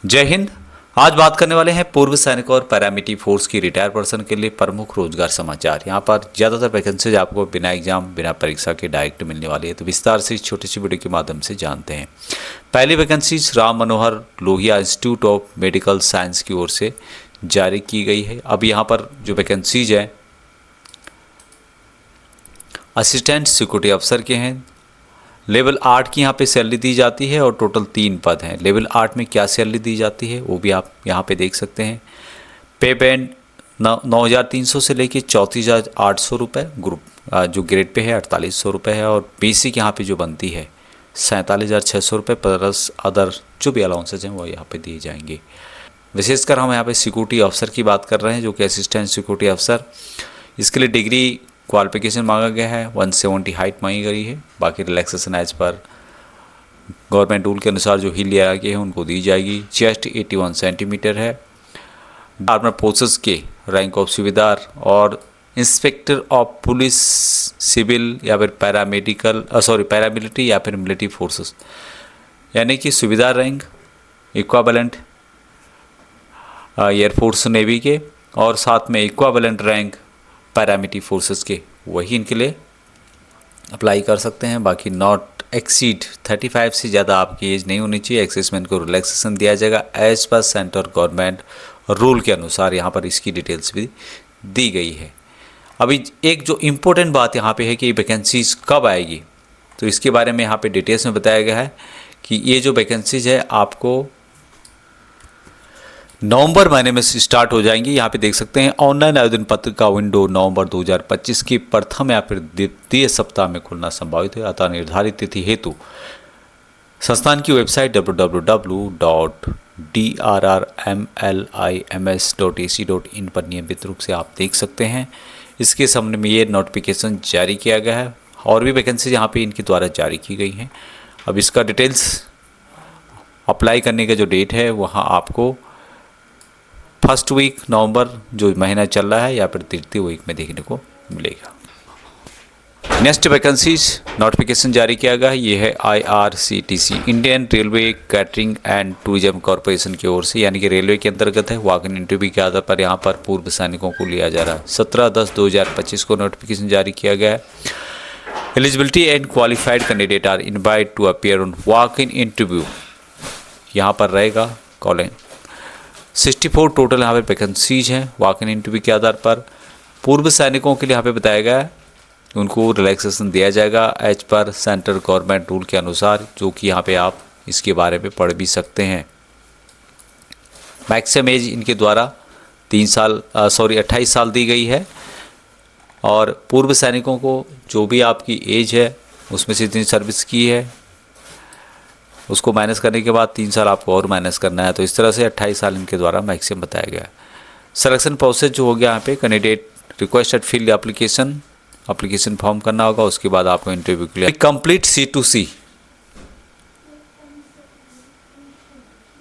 जय हिंद। आज बात करने वाले हैं पूर्व सैनिक और पैरामिलिट्री फोर्स की रिटायर पर्सन के लिए प्रमुख रोजगार समाचार। यहाँ पर ज़्यादातर वैकेंसीज आपको बिना एग्जाम बिना परीक्षा के डायरेक्ट मिलने वाली है, तो विस्तार से इस छोटी सी वीडियो के माध्यम से जानते हैं। पहली vacancies Ram Manohar Lohia institute of medical science की ओर से जारी की गई है। अब यहाँ पर जो वैकेंसीज है असिस्टेंट सिक्योरिटी अफसर के हैं। लेवल 8 की यहाँ पे सैलरी दी जाती है और टोटल 3 पद हैं। लेवल 8 में क्या सैलरी दी जाती है वो भी आप यहाँ पे देख सकते हैं। पे बैंड 9,300 से लेके 34,800 रुपये, ग्रुप जो ग्रेड पे है 4,800 रुपये है, और बेसिक यहाँ पे जो बनती है 47,600 रुपये प्लस अदर जो भी अलाउंसेज हैं वो यहाँ पे दिए जाएंगे। विशेषकर हम यहाँ पे सिक्योरिटी अफसर की बात कर रहे हैं, जो कि असिस्टेंट सिक्योरिटी अफसर। इसके लिए डिग्री क्वालिफिकेशन मांगा गया है, 170 हाइट मांगी गई है। बाकी रिलैक्सेशन एज पर गवर्नमेंट रूल के अनुसार जो हिल एरिया के हैं उनको दी जाएगी। चेस्ट 81 सेंटीमीटर है। आर्मर फोर्सेस के रैंक ऑफ सूबेदार और इंस्पेक्टर ऑफ पुलिस सिविल या फिर पैरामिलिट्री या फिर मिलिट्री फोर्सेस, यानी कि सूबेदार रैंक इक्वावेलेंट एयरफोर्स नेवी के, और साथ में इक्वावेलेंट रैंक पैरामिलिट्री फोर्सेस के, वही इनके लिए अप्लाई कर सकते हैं। बाकी नॉट एक्सीड 35 से ज़्यादा आपकी एज नहीं होनी चाहिए। एक्सेसमेंट को रिलैक्सेशन दिया जाएगा as per central government rule के अनुसार। यहाँ पर इसकी डिटेल्स भी दी गई है। अभी एक जो इम्पोर्टेंट बात यहाँ पे है कि वैकेंसीज कब आएगी, तो इसके बारे में यहाँ पे डिटेल्स में बताया गया है कि ये जो वैकेंसीज है आपको नवंबर महीने में स्टार्ट हो जाएंगी। यहाँ पे देख सकते हैं ऑनलाइन आवेदन पत्र का विंडो नवंबर 2025 की प्रथम या फिर द्वितीय सप्ताह में खुलना संभावित है। अतः निर्धारित तिथि हेतु संस्थान की वेबसाइट www.drrmlims.ac.in पर नियमित रूप से आप देख सकते हैं। इसके संबंध में ये नोटिफिकेशन जारी किया गया है और भी वैकेंसी यहाँ पे इनके द्वारा जारी की गई हैं। अब इसका डिटेल्स अप्लाई करने का जो डेट है वहाँ आपको फर्स्ट वीक नवंबर जो महीना चल रहा है या फिर तृतीय वीक में देखने को मिलेगा। नेक्स्ट वैकेंसीज नोटिफिकेशन जारी किया गया है, ये है IRCTC Indian railway catering and tourism corporation की ओर से, यानी कि रेलवे के अंतर्गत है। वॉक इन इंटरव्यू के आधार पर यहाँ पर पूर्व सैनिकों को लिया जा रहा है। 17/10/2025 को नोटिफिकेशन जारी किया गया है। Eligibility and qualified candidate are invited to appear on walk in interview, यहाँ पर रहेगा कॉलिंग। 64 टोटल यहाँ पे वैकेंसीज हैं वॉक इन इंटरव्यू के आधार पर। पूर्व सैनिकों के लिए यहाँ पे बताया गया है उनको रिलैक्सेशन दिया जाएगा as per central government rule के अनुसार, जो कि यहाँ पे आप इसके बारे में पढ़ भी सकते हैं। मैक्सिमम एज इनके द्वारा 28 साल दी गई है, और पूर्व सैनिकों को जो भी आपकी एज है उसमें से जितनी सर्विस की है उसको माइनस करने के बाद 3 साल आपको और माइनस करना है, तो इस तरह से 28 साल इनके द्वारा मैक्सिमम बताया गया है। सिलेक्शन प्रोसेस जो हो गया यहाँ पे, candidate requested fill application form करना होगा, उसके बाद आपको इंटरव्यू के लिए complete C2C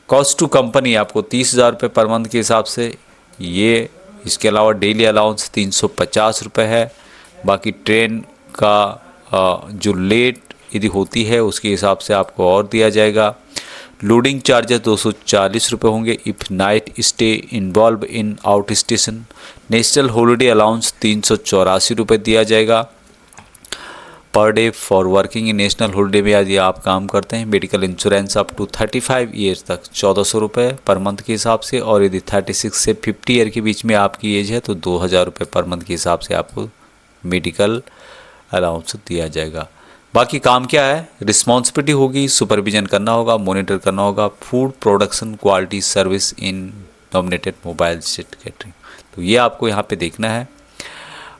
cost to company आपको 30,000 रुपये पर मंथ के हिसाब से ये। इसके अलावा डेली अलाउंस 350 रुपये है। बाकी ट्रेन का जो लेट यदि होती है उसके हिसाब से आपको और दिया जाएगा। लोडिंग चार्जेस 240 रुपये होंगे if night stay involve in out station. National holiday allowance 384 रुपये दिया जाएगा per day for working in national holiday में यदि आप काम करते हैं। Medical insurance up to 35 years तक 1,400 रुपये पर मंथ के हिसाब से, और यदि 36 से 50 ईयर के बीच में आपकी एज है तो 2,000 रुपये पर मंथ के हिसाब से आपको मेडिकल अलाउंस दिया जाएगा। बाकी काम क्या है, रिस्पॉन्सिबिलिटी होगी, सुपरविजन करना होगा, मॉनिटर करना होगा, food production quality service in nominated mobile set catering. तो ये आपको यहाँ पे देखना है।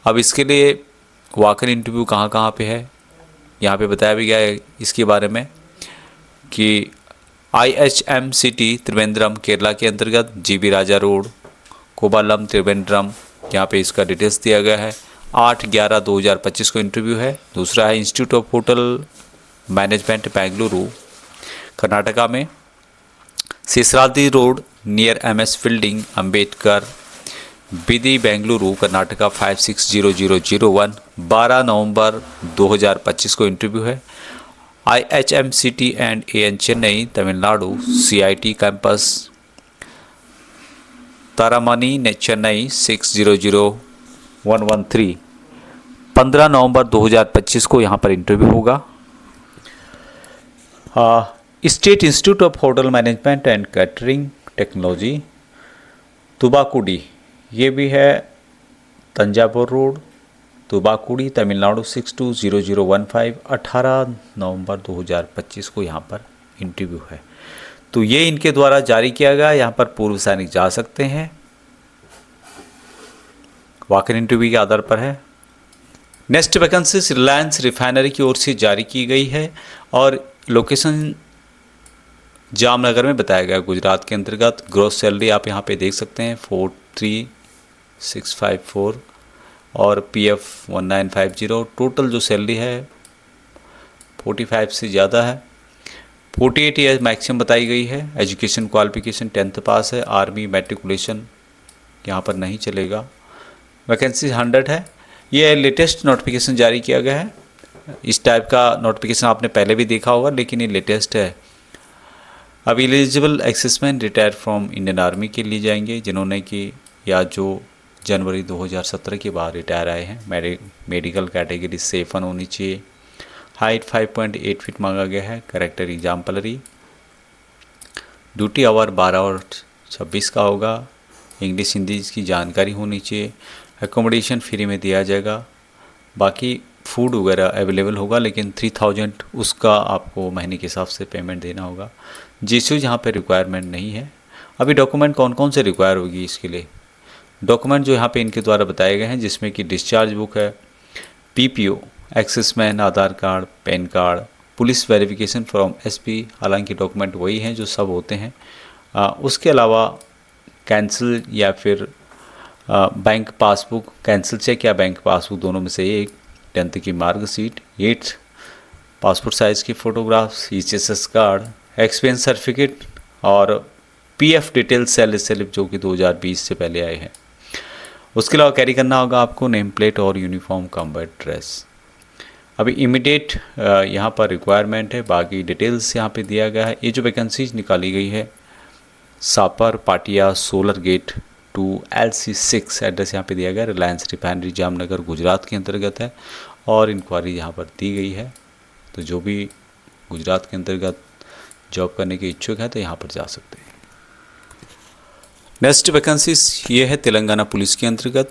अब इसके लिए वॉक इन इंटरव्यू कहाँ कहाँ पे है यहाँ पे बताया भी गया है इसके बारे में कि IHMCT त्रिवेंद्रम केरला के अंतर्गत GB राजा रोड कोबालम त्रिवेंद्रम, यहाँ पे इसका डिटेल्स दिया गया है। 8/11/2025 को इंटरव्यू है। दूसरा है institute of hotel management Bengaluru Karnataka में, Seshadri road near MS fielding Ambedkar बिदी बेंगलुरु कर्नाटका 560001। 12 नवंबर 2025 को इंटरव्यू है। IHMCT and AN Chennai Tamil Nadu CIT campus Taramani ने चेन्नई 600113 15 नवंबर 2025 को यहाँ पर इंटरव्यू होगा। State institute of hotel management and catering technology Thuvakudi, ये भी है तंजावुर रोड तुबाकुड़ी तमिलनाडु 620015 18 नवंबर 2025 को यहाँ पर इंटरव्यू है। तो ये इनके द्वारा जारी किया गया, यहाँ पर पूर्व सैनिक जा सकते हैं, वॉक इन इंटरव्यू के आधार पर है। नेक्स्ट वैकेंसी रिलायंस रिफाइनरी की ओर से जारी की गई है और लोकेशन जामनगर में बताया गया, गुजरात के अंतर्गत। ग्रोस सैलरी आप यहाँ पे देख सकते हैं 43654 और PF 1950। टोटल जो सैलरी है 45 से ज़्यादा है। 48 ईयर मैक्सिमम बताई गई है। एजुकेशन क्वालिफिकेशन 10th पास है। आर्मी मैट्रिकुलेशन यहाँ पर नहीं चलेगा। वैकेंसी 100 है। ये लेटेस्ट नोटिफिकेशन जारी किया गया है। इस टाइप का नोटिफिकेशन आपने पहले भी देखा होगा, लेकिन ये लेटेस्ट है। अब eligible exservicemen retire from Indian army के लिए जाएंगे, जिन्होंने कि या जो जनवरी 2017 के बाद रिटायर आए हैं। मेडिकल कैटेगरी से F1 होनी चाहिए। हाइट 5.8 फीट मांगा गया है। Character exemplary. ड्यूटी आवर 12 और 26 का होगा। इंग्लिश हिंदी की जानकारी होनी चाहिए। एकोमोडेशन फ्री में दिया जाएगा। बाकी फूड वगैरह अवेलेबल होगा, लेकिन 3000 उसका आपको महीने के हिसाब से पेमेंट देना होगा। जीएसयू यहाँ पे रिक्वायरमेंट नहीं है। अभी डॉक्यूमेंट कौन कौन से रिक्वायर होगी इसके लिए? डॉक्यूमेंट जो यहाँ पे इनके द्वारा बताए गए हैं, जिसमें कि डिस्चार्ज बुक है, PPO, exservicemen, Aadhaar card, pan card, police verification from SP। हालांकि डॉक्यूमेंट वही हैं जो सब होते हैं। उसके अलावा कैंसिल या फिर बैंक पासबुक, कैंसिल चेक या बैंक पासबुक, दोनों में से एक। 10th की मार्कशीट, 8 पासपोर्ट साइज़ की photographs, ECSS card, experience certificate और PF डिटेल सैलरी स्लिप जो कि 2020 से पहले आए हैं। उसके अलावा कैरी करना होगा आपको नेम प्लेट और यूनिफॉर्म कम्बैट ड्रेस। अभी इमीडिएट यहाँ पर रिक्वायरमेंट है। बाकी डिटेल्स यहाँ पे दिया गया है। ये जो वैकेंसीज निकाली गई है, सापर पाटिया सोलर गेट 2 LC6 एड्रेस यहाँ पे दिया गया है। रिलायंस रिफाइनरी जामनगर गुजरात के अंतर्गत है और इंक्वायरी यहाँ पर दी गई है। तो जो भी गुजरात के अंतर्गत जॉब करने के इच्छुक है तो यहाँ पर जा सकते हैं। नेक्स्ट वैकेंसीज ये है तेलंगाना पुलिस के अंतर्गत।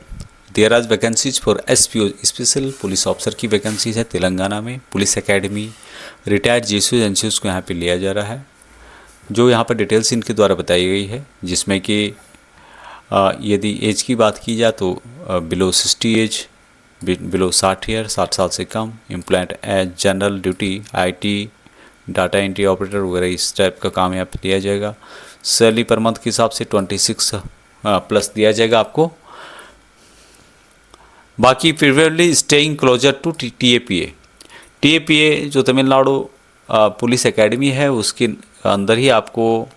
There are vacancies for SPO special police officer की वैकेंसीज है तेलंगाना में। Police academy retired GSU agencies को यहाँ पे लिया जा रहा है। जो यहाँ पर डिटेल्स इनके द्वारा बताई गई है, जिसमें कि यदि एज की बात की जाए तो बिलो 60 एज, बिलो 60 ईयर, 60 साल से कम। Employed as general duty, IT, data entry operator वगैरह इस टाइप का काम यहाँ पे दिया जाएगा। सैलरी पर मंथ के हिसाब से 26 प्लस दिया जाएगा आपको। बाकी preferably staying closer to TAPA जो तमिलनाडु पुलिस एकेडमी है, उसके अंदर ही आपको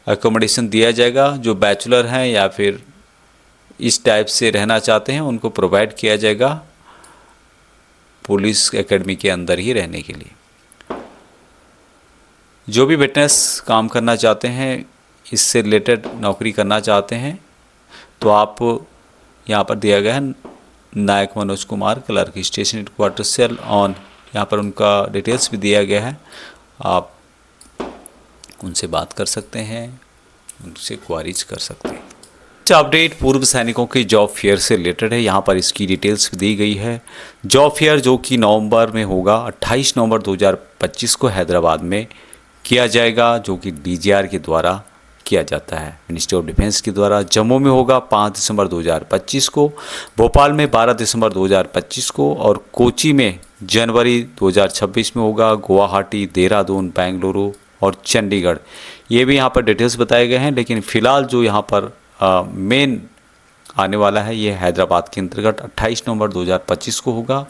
एकोमोडेशन दिया जाएगा। जो बैचलर हैं या फिर इस टाइप से रहना चाहते हैं, उनको प्रोवाइड किया जाएगा पुलिस एकेडमी के अंदर ही रहने के लिए। जो भी विटनेस काम करना चाहते हैं, इससे रिलेटेड नौकरी करना चाहते हैं, तो आप यहाँ पर दिया गया है Naik Manoj Kumar, clerk station headquarter cell on. यहाँ पर उनका डिटेल्स भी दिया गया है। आप उनसे बात कर सकते हैं, उनसे क्वारीज कर सकते हैं। अपडेट पूर्व सैनिकों के जॉब फेयर से रिलेटेड है। यहाँ पर इसकी डिटेल्स दी गई है। जॉब फेयर जो कि नवंबर में होगा, 28 नवंबर 2025 को हैदराबाद में किया जाएगा, जो कि DGR के द्वारा किया जाता है, मिनिस्ट्री ऑफ डिफेंस के द्वारा। जम्मू में होगा 5 दिसंबर 2025 को, भोपाल में 12 दिसंबर 2025 को और कोची में जनवरी 2026 में होगा। गुवाहाटी, देहरादून, बेंगलुरु और चंडीगढ़, ये भी यहाँ पर डिटेल्स बताए गए हैं। लेकिन फ़िलहाल जो यहाँ पर मेन आने वाला है, ये हैदराबाद के अंतर्गत 28 नवंबर 2025 को होगा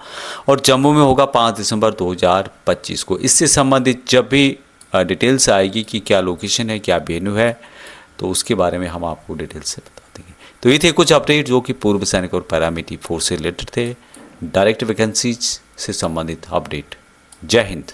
और जम्मू में होगा 5 दिसंबर 2025 को। इससे संबंधित जब भी डिटेल्स आएगी कि क्या लोकेशन है, क्या वेन्यू है, तो उसके बारे में हम आपको डिटेल्स से बता देंगे। तो ये थे कुछ अपडेट जो कि पूर्व सैनिक और पैरामिलिट्री फोर्स से रिलेटेड थे, डायरेक्ट वैकेंसीज से संबंधित अपडेट। जय हिंद।